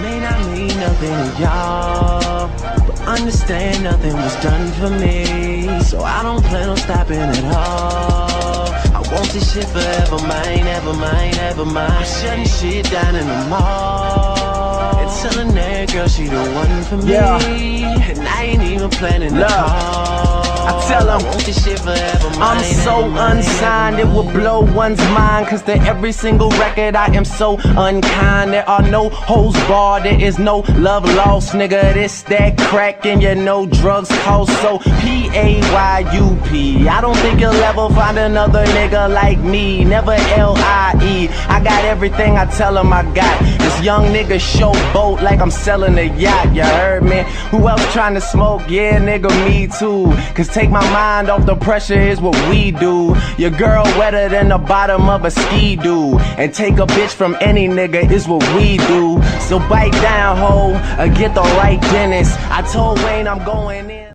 may not mean nothing to y'all, but understand nothing was done for me, so I don't plan on stopping at all. I want this shit forever mine, ever mine, ever mine. I'm shutting shit down in the mall and telling that girl she the one for me, and I ain't even planning to call. I tell them, I'm so unsigned, it will blow one's mind, cause to every single record I am so unkind. There are no hoes barred, there is no love lost, nigga. This that crack and you know drugs cost. So P-A-Y-U-P, I don't think you'll ever find another nigga like me. Never L-I-E, I got everything I tell him I got. This young nigga showboat like I'm selling a yacht, you heard me? Who else trying to smoke? Yeah, nigga, me too. Cause take my mind off the pressure is what we do. Your girl wetter than the bottom of a ski-doo, and take a bitch from any nigga is what we do. So bite down, ho, or get the right dentist. I told Wayne I'm going in.